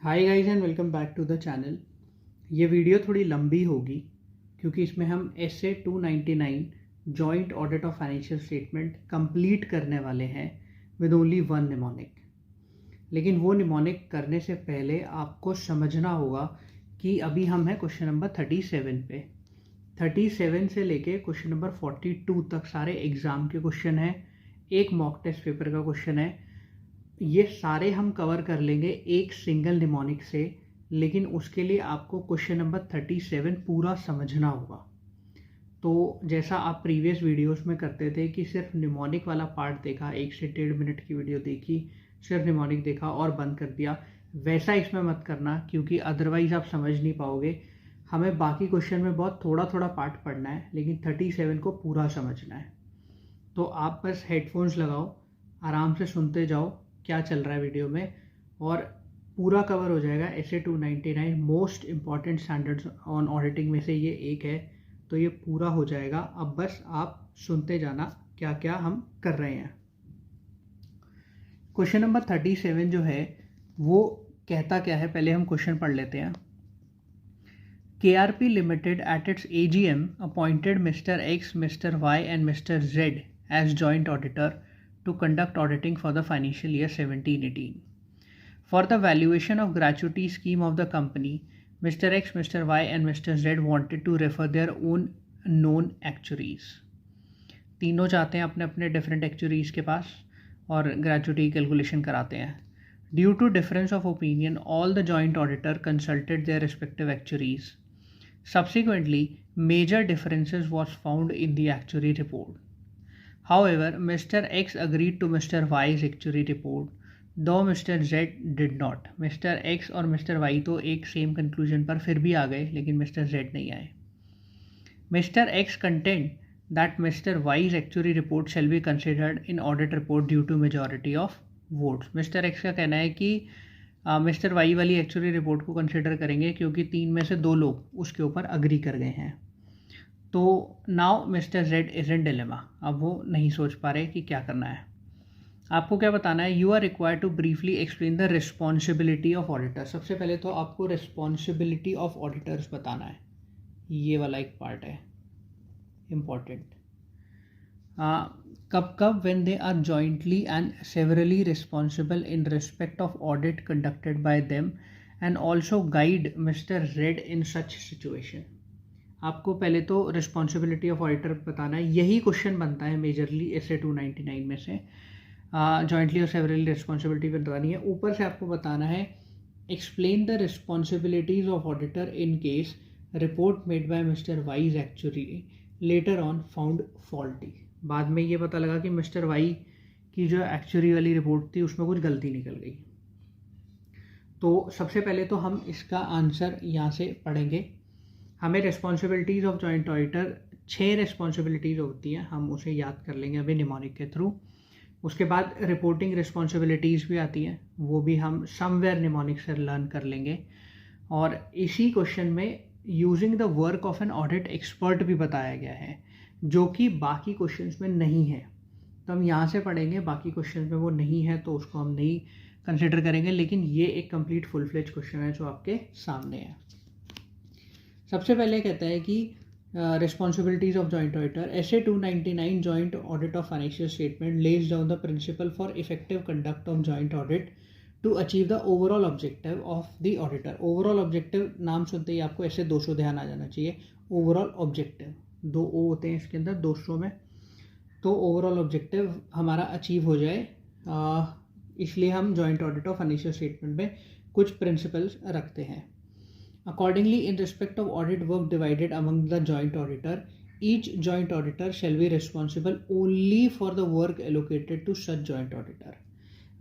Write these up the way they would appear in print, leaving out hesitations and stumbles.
Hi guys and welcome back to the channel. ये video थोड़ी लंबी होगी क्योंकि इसमें हम SA 299 joint audit of financial statement complete करने वाले हैं विद ओनली वन निमोनिक। लेकिन वो निमोनिक करने से पहले आपको समझना होगा कि अभी हम हैं क्वेश्चन नंबर 37 पे। 37 से लेके क्वेश्चन नंबर 42 तक सारे एग्ज़ाम के क्वेश्चन हैं, एक मॉक टेस्ट पेपर का क्वेश्चन है। ये सारे हम कवर कर लेंगे एक सिंगल निमोनिक से, लेकिन उसके लिए आपको क्वेश्चन नंबर 37 पूरा समझना होगा। तो जैसा आप प्रीवियस वीडियोस में करते थे कि सिर्फ निमोनिक वाला पार्ट देखा, 1 से 1.5 मिनट की वीडियो देखी, सिर्फ निमोनिक देखा और बंद कर दिया, वैसा इसमें मत करना क्योंकि अदरवाइज आप समझ नहीं पाओगे। हमें बाकी क्वेश्चन में बहुत थोड़ा थोड़ा पार्ट पढ़ना है, लेकिन 37 को पूरा समझना है। तो आप बस हेडफोन्स लगाओ, आराम से सुनते जाओ क्या चल रहा है वीडियो में, और पूरा कवर हो जाएगा। SA 299 most important standards on auditing में से ये एक है, तो ये पूरा हो जाएगा। अब बस आप सुनते जाना क्या क्या हम कर रहे हैं। क्वेश्चन नंबर 37 जो है वो कहता क्या है, पहले हम क्वेश्चन पढ़ लेते हैं। KRP Limited at its AGM appointed Mr. X, Mr. Y and Mr. Z as joint auditor to conduct auditing for the financial year 17-18. For the valuation of gratuity scheme of the company, Mr. X, Mr. Y and Mr. Z wanted to refer their own known actuaries. तीनों जाते हैं अपने अपने different actuaries के पास और gratuity calculation कराते हैं। Due to difference of opinion, all the joint auditor consulted their respective actuaries. Subsequently, major differences was found in the actuary report. However, Mr. X agreed to Mr. Y's actuary report, though Mr. Z did not. Mr. X और Mr. Y तो एक same conclusion पर फिर भी आ गए, लेकिन Mr. Z नहीं आए। Mr. X contend that Mr. Y's actuary report shall be considered in audit report due to majority of votes. Mr. X का कहना है कि मिस्टर वाई वाली एक्चुअली रिपोर्ट को कंसिडर करेंगे क्योंकि 3 में से 2 लोग उसके ऊपर अग्री कर गए हैं। तो now mister Z is in dilemma, अब वो नहीं सोच पा रहे कि क्या करना है। आपको क्या बताना है, you are required to briefly explain the responsibility of auditor. सबसे पहले तो आपको रिस्पॉन्सिबिलिटी ऑफ ऑडिटर्स बताना है, ये वाला एक पार्ट है इम्पॉर्टेंट। कब when they are jointly and severally responsible in respect of audit conducted by them and also guide Mr. Z in such situation. आपको पहले तो रिस्पॉन्सिबिलिटी ऑफ ऑडिटर बताना है, यही क्वेश्चन बनता है मेजरली एसए 299 में से। जॉइंटली और सेवरली रिस्पॉन्सिबिलिटी बतानी है। ऊपर से आपको बताना है explain the responsibilities of auditor in case report made by mister wise actually later on found faulty. बाद में ये पता लगा कि मिस्टर वाई की जो एक्चुअरी वाली रिपोर्ट थी उसमें कुछ गलती निकल गई। तो सबसे पहले तो हम इसका आंसर यहाँ से पढ़ेंगे। हमें responsibilities of joint auditor 6 responsibilities होती हैं, हम उसे याद कर लेंगे अभी निमोनिक के थ्रू। उसके बाद रिपोर्टिंग रिस्पॉन्सिबिलिटीज़ भी आती हैं, वो भी हम समवेयर निमोनिक से लर्न कर लेंगे। और इसी क्वेश्चन में using the work of an audit expert भी बताया गया है, जो कि बाकी क्वेश्चंस में नहीं है। तो हम यहाँ से पढ़ेंगे, बाकी क्वेश्चंस में वो नहीं है तो उसको हम नहीं कंसिडर करेंगे, लेकिन ये एक कंप्लीट फुल फ्लेज क्वेश्चन है जो आपके सामने है। सबसे पहले कहता है कि responsibilities of joint auditor. SA 299 joint audit of financial statement lays down the principle for effective conduct of joint audit to achieve the overall objective of the auditor. Overall objective नाम सुनते ही आपको ऐसे 200 ध्यान आ जाना चाहिए। ओवरऑल ऑब्जेक्टिव 2 ओ होते हैं इसके अंदर 200 में, तो ओवरऑल ऑब्जेक्टिव हमारा अचीव हो जाए, इसलिए हम joint audit of financial statement में कुछ प्रिंसिपल्स रखते हैं। Accordingly in respect of audit work divided among the joint auditor, each joint auditor shall be responsible only for the work allocated to such joint auditor.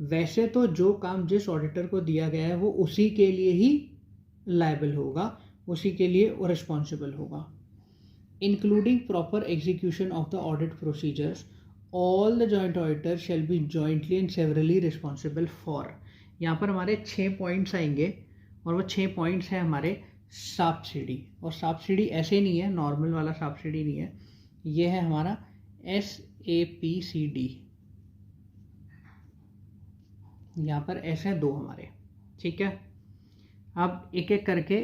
वैसे तो जो काम जिस auditor को दिया गया है वो उसी के लिए ही लायबल होगा, उसी के लिए वो रिस्पॉन्सिबल होगा। Including proper execution of the audit procedures, all the joint auditors shall be jointly and severally responsible for। यहाँ पर हमारे 6 पॉइंट्स आएंगे और वो 6 पॉइंट्स हैं हमारे सब्सिडी। और सब्सिडी ऐसे नहीं है, नॉर्मल वाला सब्सिडी नहीं है, ये है हमारा SAPCD। यहाँ पर ऐसे 2 हमारे, ठीक है। अब एक एक करके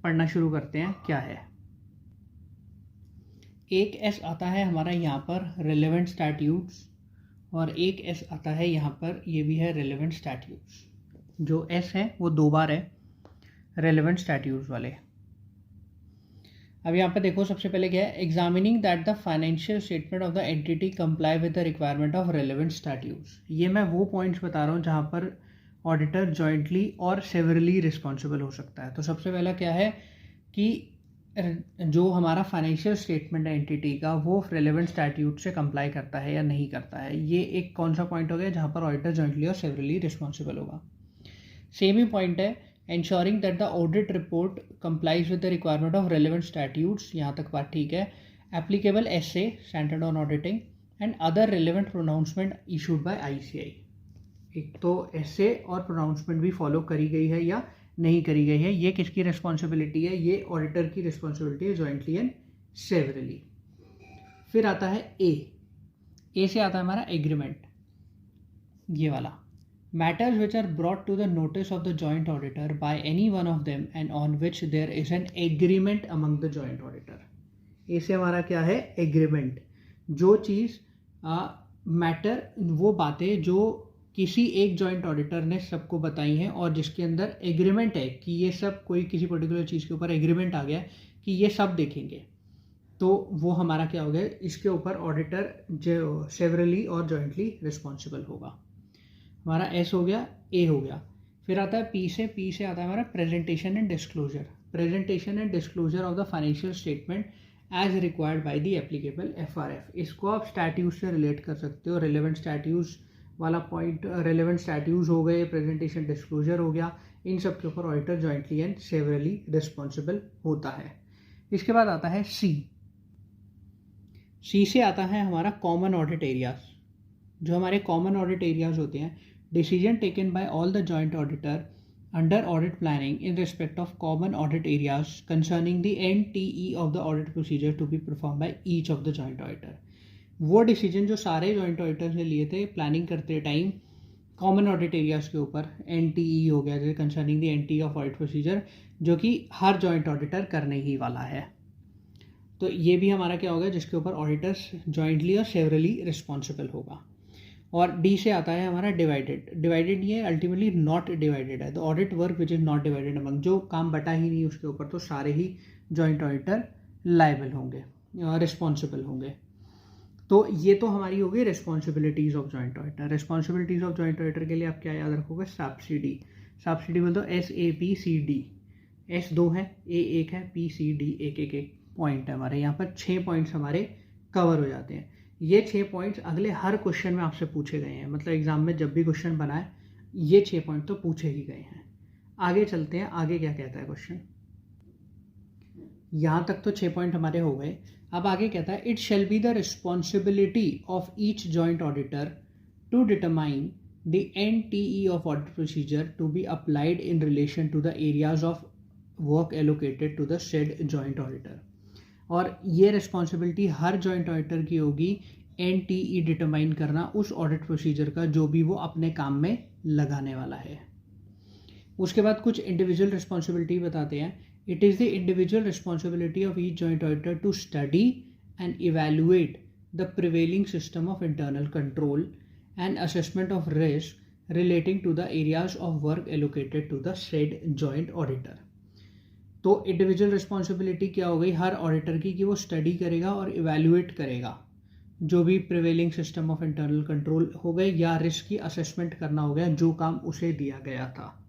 पढ़ना शुरू करते हैं क्या है। एक एस आता है हमारा यहाँ पर रेलेवेंट स्टैट्यूट्स, और एक एस आता है यहाँ पर, ये भी है रेलेवेंट स्टैट्यूट्स। जो एस है वो 2 बार है रेलेवेंट स्टैट्यूट्स वाले। अब यहाँ पर देखो सबसे पहले क्या है, examining that the financial statement of the entity comply with the requirement of relevant statutes. ये मैं वो पॉइंट्स बता रहा हूँ जहाँ पर ऑडिटर जॉइंटली और सेवरली रिस्पॉन्सिबल हो सकता है। तो सबसे पहला क्या है कि जो हमारा फाइनेंशियल स्टेटमेंट है एंटिटी का, वो रेलेवेंट स्टैट्यूट से कंप्लाई करता है या नहीं करता है। ये एक कौन सा पॉइंट हो गया जहाँ पर ऑडिटर जॉइंटली और सेवरली रिस्पॉन्सिबल होगा। सेम ही पॉइंट है ensuring that the audit report complies with the requirement of relevant statutes, यहाँ तक बात ठीक है। applicable SA standard on auditing and other relevant pronouncement issued by ICI। एक तो SA और pronouncement भी फॉलो करी गई है या नहीं करी गई है, ये किसकी रिस्पॉन्सिबिलिटी है, ये ऑडिटर की रिस्पॉन्सिबिलिटी है जॉइंटली एंड सेवरली। फिर आता है ए से आता है हमारा एग्रीमेंट, ये वाला। Matters which are brought to the notice of the joint auditor by any one of them and on which there is an agreement among the joint auditor। ऐसे हमारा क्या है, एग्रीमेंट। जो चीज़ मैटर, वो बातें जो किसी एक जॉइंट ऑडिटर ने सबको बताई हैं और जिसके अंदर एग्रीमेंट है कि ये सब, कोई किसी पर्टिकुलर चीज़ के ऊपर एग्रीमेंट आ गया कि ये सब देखेंगे, तो वो हमारा क्या हो गया, इसके ऊपर ऑडिटर जो सेवरली और जॉइंटली रिस्पॉन्सिबल होगा। हमारा एस हो गया, ए हो गया। फिर आता है पी से आता है हमारा presentation and disclosure. Presentation and disclosure of the financial statement as required by the applicable FRF। इसको आप स्टैट्यूट से रिलेट कर सकते हो। रेलेवेंट स्टैट्यूट्स वाला पॉइंट, रेलेवेंट स्टैट्यूट्स हो गए, प्रेजेंटेशन डिस्क्लोजर हो गया, इन सब के ऊपर auditor jointly and severally responsible होता है। इसके बाद आता है सी से आता है हमारा कॉमन ऑडिट एरियाज। जो हमारे कॉमन ऑडिट एरियाज होते हैं, decision taken by all the joint auditor under audit planning in respect of common audit areas concerning the NTE of the audit procedure to be performed by each of the joint auditor। वो decision जो सारे joint auditors ने लिए थे planning करते time common audit areas के ऊपर, NTE हो गया जैसे concerning the NTE of audit procedure, जो कि हर जॉइंट ऑडिटर करने ही वाला है। तो ये भी हमारा क्या होगा, जिसके ऊपर ऑडिटर्स जॉइंटली और सेवरली रिस्पॉन्सिबल होगा। और डी से आता है हमारा डिवाइडेड ये अल्टीमेटली नॉट डिवाइडेड है। The audit work which is not divided among, जो काम बटा ही नहीं उसके ऊपर, तो सारे ही जॉइंट ऑडिटर लायबल होंगे, रिस्पॉन्सिबल होंगे। तो ये तो हमारी हो गई responsibilities of joint auditor. Responsibilities of joint auditor के लिए आप क्या याद रखोगे, सब्सिडी बोल दो, SAPCD। S 2 है, A 1 है, PCD एक पॉइंट है हमारे। यहाँ पर 6 पॉइंट्स हमारे कवर हो जाते हैं। ये 6 पॉइंट्स अगले हर क्वेश्चन में आपसे पूछे गए हैं, मतलब एग्जाम में जब भी क्वेश्चन बनाए ये 6 पॉइंट तो पूछे ही गए हैं। आगे चलते हैं, आगे क्या कहता है क्वेश्चन। यहाँ तक तो 6 पॉइंट हमारे हो गए। अब आगे कहता है, it shall be the responsibility of each joint auditor to determine the NTE of audit procedure to be applied in relation to the areas of work allocated to the said joint auditor. और ये responsibility हर joint auditor की होगी NTE determine करना उस audit procedure का जो भी वो अपने काम में लगाने वाला है। उसके बाद कुछ इंडिविजुअल रिस्पॉन्सिबिलिटी बताते हैं। It is the individual responsibility of each joint auditor to study and evaluate the prevailing system of internal control and assessment of risk relating to the areas of work allocated to the said joint auditor. तो individual responsibility क्या हो गई हर auditor की, कि वो study करेगा और evaluate करेगा जो भी prevailing system of internal control हो गए या रिस्क की असेसमेंट करना हो गया जो काम उसे दिया गया था।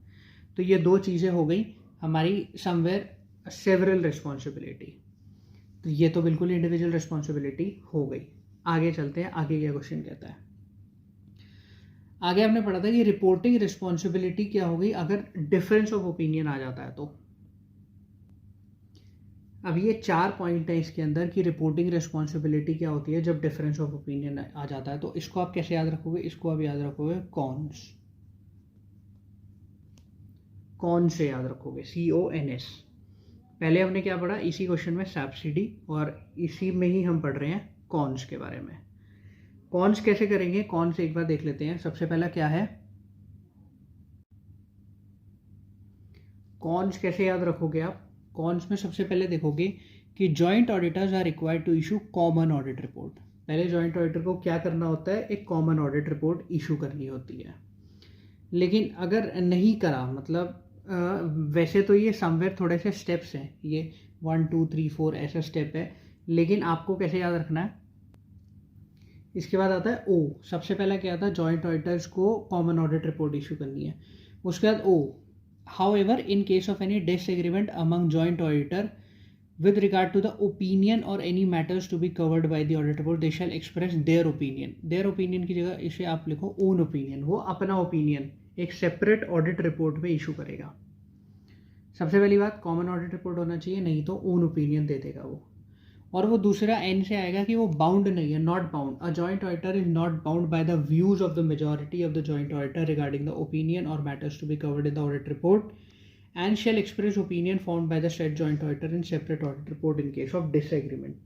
तो ये 2 चीज़ें हो गई हमारी समवेयर सेवरल रिस्पॉन्सिबिलिटी। तो ये तो बिल्कुल इंडिविजुअल रिस्पॉन्सिबिलिटी हो गई। आगे चलते हैं, आगे क्या क्वेश्चन कहता है। आगे हमने पढ़ा था कि रिपोर्टिंग रिस्पॉन्सिबिलिटी क्या हो गई अगर डिफरेंस ऑफ ओपिनियन आ जाता है। तो अब ये 4 पॉइंट है इसके अंदर कि रिपोर्टिंग रिस्पॉन्सिबिलिटी क्या होती है जब डिफरेंस ऑफ ओपिनियन आ जाता है। तो इसको आप कैसे याद रखोगे, इसको आप याद रखोगे कौन से याद रखोगे, CONS। पहले हमने क्या पढ़ा इसी क्वेश्चन में, सब्सिडी, और इसी में ही हम पढ़ रहे हैं कॉन्स के बारे में। कॉन्स कैसे करेंगे, कॉन्स एक बार देख लेते हैं। सबसे पहला क्या है, कॉन्स कैसे याद रखोगे आप? कॉन्स में सबसे पहले देखोगे कि joint auditors are required to issue common audit report. पहले जॉइंट ऑडिटर को क्या करना होता है? एक कॉमन ऑडिट रिपोर्ट इशू करनी होती है। लेकिन अगर नहीं करा, मतलब वैसे तो ये समवेयर थोड़े से स्टेप्स हैं, ये 1 2 3 4 ऐसा स्टेप है, लेकिन आपको कैसे याद रखना है? इसके बाद आता है ओ। सबसे पहला क्या था? जॉइंट ऑडिटर्स को कॉमन ऑडिट रिपोर्ट इशू करनी है। उसके बाद ओ, however in case of any disagreement among joint auditor with regard to the opinion or any matters to be covered by the audit report, they shall express their opinion. their opinion की जगह इसे आप लिखो own opinion। वो अपना opinion एक separate audit report में issue करेगा। सबसे पहली बात, कॉमन ऑडिट रिपोर्ट होना चाहिए, नहीं तो ओन ओपिनियन दे देगा वो। और वो दूसरा एन से आएगा कि वो बाउंड नहीं है, not bound. A joint auditor is not bound by the views of the majority of the joint auditor regarding the opinion और matters to be covered in the audit report and shall express opinion found by the said joint auditor in separate audit report in case of disagreement.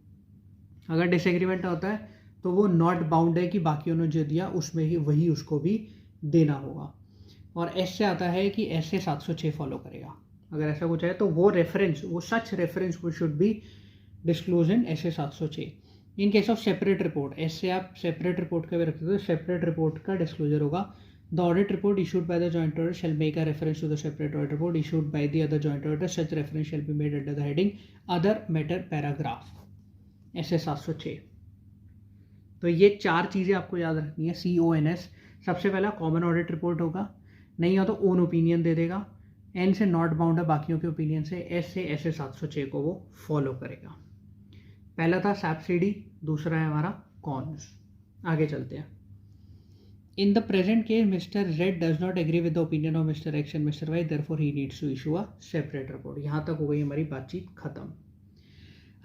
अगर disagreement होता है तो वो not bound है कि बाकियों ने जो दिया उसमें ही वही उसको भी देना होगा। और एस से आता है कि एस से 706 फॉलो करेगा। अगर ऐसा कुछ है तो वो रेफरेंस, वो सच रेफरेंस वो should be disclose in S A 706। In case of separate report, एस से आप सेपरेट रिपोर्ट का भी रखते हो, सेपरेट रिपोर्ट का डिस्क्लोजर होगा। The audit report issued by the joint auditor shall make a reference to the separate audit report issued by the other joint auditor. Such reference shall be made under the heading other matter paragraph, S A 706। तो ये 4 चीज़ें आपको याद रखनी है। CONS, सबसे पहला common audit report होगा, नहीं हो तो ओन ओपिनियन दे देगा। एन से नॉट बाउंड है बाकियों के ओपिनियन से। एस से एस ए 706 को वो फॉलो करेगा। पहला था सब्सिडी, दूसरा है हमारा कॉन्स। आगे चलते हैं। In the present case Mr Z does not agree with the opinion of Mr X and Mr Y, therefore he needs to issue a separate report. यहाँ तक हो गई हमारी बातचीत खत्म।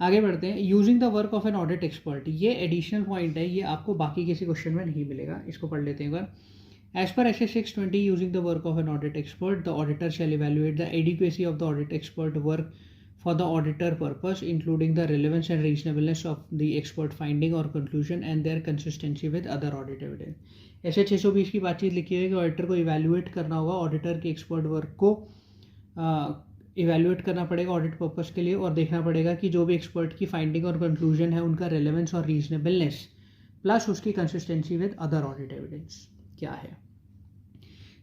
आगे बढ़ते हैं। Using the work of an audit expert, ये एडिशनल पॉइंट है, ये आपको बाकी किसी क्वेश्चन में नहीं मिलेगा। इसको पढ़ लेते हैं एक बार। As per SA 620, using the work of an audit expert, the auditor shall evaluate the adequacy of the audit expert work for the auditor purpose, including the relevance and reasonableness of the expert finding or conclusion and their consistency with other audit evidence. ऐसे 620 की बातचीत लिखी है कि auditor को evaluate करना होगा, auditor के एक्सपर्ट वर्क को इवेल्युएट करना पड़ेगा ऑडिट पर्पस के लिए, और देखना पड़ेगा कि जो भी एक्सपर्ट की फाइंडिंग और कंक्लूजन है उनका रेलेवेंस और रीजनेबलनेस प्लस उसकी consistency with other audit evidence क्या है।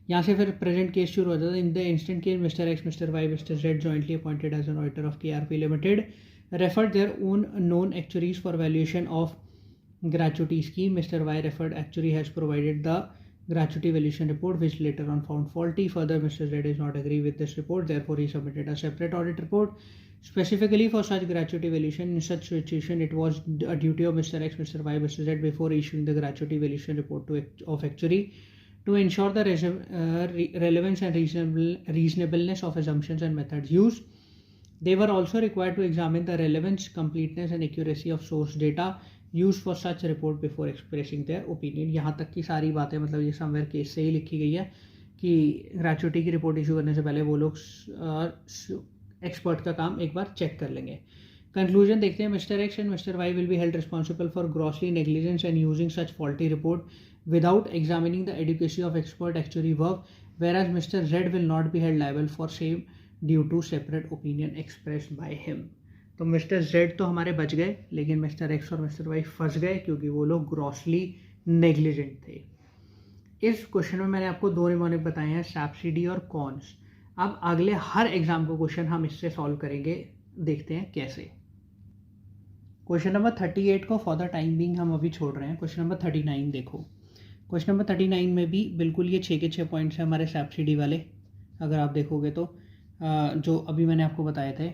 यहाँ से फिर प्रेजेंट केस शुरू हो जाता है। In the instant case Mr X, Mr Y, Mr Z jointly appointed as an auditor of KRP limited referred their own known actuaries for valuation of gratuity scheme. Mr. Y referred actuary has provided the gratuity valuation report which later on found faulty. Further, Mr. Z does not agree with this report, therefore he submitted a separate audit report specifically for such gratuity valuation. In such situation, it was a duty of Mr. X, Mr. Y, Mr. Z before issuing the gratuity valuation report of actuary to ensure the relevance and reasonableness of assumptions and methods used. They were also required to examine the relevance, completeness and accuracy of source data used for such report before expressing their opinion. यहाँ तक की सारी बातें मतलब ये somewhere case से ही लिखी गई है कि ग्रेचुइटी की रिपोर्ट इशू करने से पहले वो लोग एक्सपर्ट का काम एक बार चेक कर लेंगे। कंक्लूजन देखते हैं। Mr X and Mr Y will be held responsible for grossly negligence and using such faulty report without examining the adequacy of expert actuary work, whereas Mr. Z will not be held liable for same due to separate opinion expressed by him. तो mister Z तो हमारे बच गए, लेकिन mister x और mister Y फंस गए क्योंकि वो लोग ग्रॉसली नेग्लिजेंट थे। इस क्वेश्चन में मैंने आपको 2 निमोनिक बताए हैं, सब्सिडी और कॉन्स। अब अगले हर एग्जाम को क्वेश्चन हम इससे सॉल्व करेंगे, देखते हैं कैसे। क्वेश्चन नंबर 38 को फॉर द टाइम बिंग हम अभी छोड़ रहे हैं। क्वेश्चन नंबर 39 देखो। क्वेश्चन नंबर 39 में भी बिल्कुल ये 6 के 6 पॉइंट्स हैं हमारे सब्सिडी वाले। अगर आप देखोगे तो जो अभी मैंने आपको बताए थे,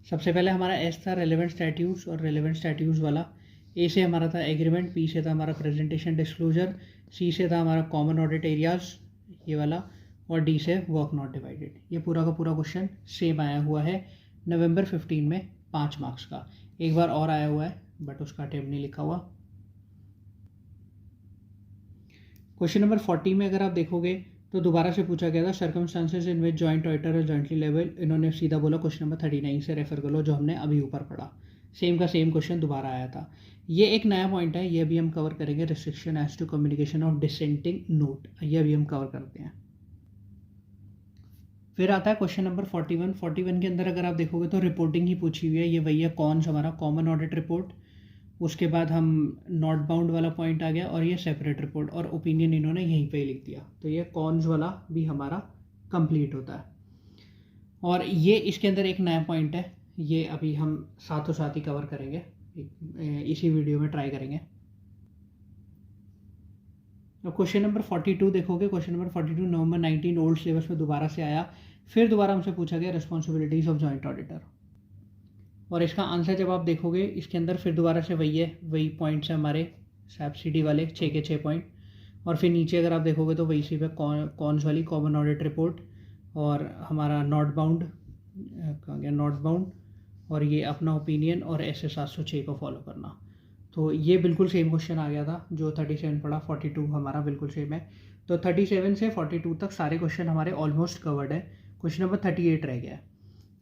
सबसे पहले हमारा एस था रेलेवेंट स्टैट्यूट्स और रेलेवेंट स्टैट्यूट्स वाला। ए से हमारा था एग्रीमेंट, पी से था हमारा प्रेजेंटेशन डिस्क्लोजर, सी से था हमारा कॉमन ऑडिट एरियाज ये वाला, और डी से वर्क नॉट डिवाइडेड। ये पूरा का पूरा क्वेश्चन सेम आया हुआ है नवंबर 15 में 5 मार्क्स का। एक बार और आया हुआ है बट उसका अटेम्प्ट नहीं लिखा हुआ। क्वेश्चन नंबर 40 में अगर आप देखोगे तो दोबारा से पूछा गया था सर्कमस्टांसेस इन विच जॉइंट ऑडिटर और जॉइंटली लेवल। इन्होंने सीधा बोला क्वेश्चन नंबर 39 से रेफर कर लो जो हमने अभी ऊपर पढ़ा। सेम का सेम क्वेश्चन दोबारा आया था। ये एक नया पॉइंट है, ये भी हम कवर करेंगे। Restriction as to communication of dissenting note, ये भी हम कवर करते हैं। फिर आता है क्वेश्चन नंबर 41। 41 के अंदर अगर आप देखोगे तो रिपोर्टिंग ही पूछी हुई है। ये वही है कॉन्स, हमारा कॉमन ऑडिट रिपोर्ट। उसके बाद हम नॉट बाउंड वाला पॉइंट आ गया और ये सेपरेट रिपोर्ट, और ओपिनियन इन्होंने यहीं पे ही लिख दिया। तो ये कॉन्स वाला भी हमारा कंप्लीट होता है। और ये इसके अंदर एक नया पॉइंट है, ये अभी हम साथों साथ ही कवर करेंगे, इसी वीडियो में ट्राई करेंगे। अब क्वेश्चन नंबर 42 देखोगे। क्वेश्चन नंबर 42 नवंबर 19 ओल्ड सिलेबस में दोबारा से आया। फिर दोबारा हमसे पूछा गया रिस्पॉन्सिबिलिटीज़ ऑफ जॉइंट ऑडिटर, और इसका आंसर जब आप देखोगे इसके अंदर फिर दोबारा से वही है, वही पॉइंट्स हैं हमारे सब्सिडी वाले 6 के 6 पॉइंट। और फिर नीचे अगर आप देखोगे तो वही सिर्फ कॉन्स वाली कॉमन ऑडिट रिपोर्ट, और हमारा नॉट बाउंड कहाँ गया, नॉट बाउंड, और ये अपना ओपिनियन और SS 706 को फॉलो करना। तो ये बिल्कुल सेम क्वेश्चन आ गया था जो 37 पड़ा। 42 हमारा बिल्कुल सेम है। तो 37 से 42 तक सारे क्वेश्चन हमारे ऑलमोस्ट कवर्ड है। क्वेश्चन नंबर 38 रह गया है,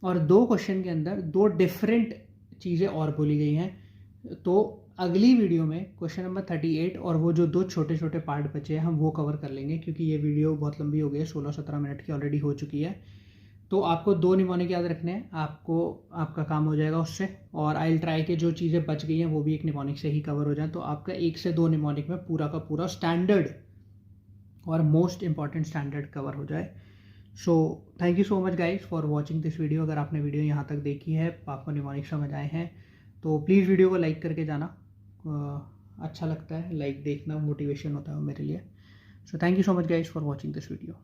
और 2 क्वेश्चन के अंदर 2 डिफरेंट चीज़ें और बोली गई हैं। तो अगली वीडियो में क्वेश्चन नंबर 38 और वो जो 2 छोटे छोटे पार्ट बचे हैं हम वो कवर कर लेंगे, क्योंकि ये वीडियो बहुत लंबी हो गई है, 16-17 मिनट की ऑलरेडी हो चुकी है। तो आपको 2 निमोनिक याद रखने हैं, आपको आपका काम हो जाएगा उससे। और आई विल ट्राई के जो चीज़ें बच गई हैं वो भी एक निमोनिक से ही कवर हो जाए, तो आपका 1 से 2 निमोनिक में पूरा का पूरा स्टैंडर्ड और मोस्ट इंपॉर्टेंट स्टैंडर्ड कवर हो जाए। So thank you so much guys for watching this video. अगर आपने वीडियो यहाँ तक देखी है, आपको निमोनिक समझ आए हैं, तो प्लीज़ वीडियो को लाइक करके जाना। अच्छा लगता है लाइक देखना, मोटिवेशन होता है मेरे लिए। So thank you so much guys for watching this video.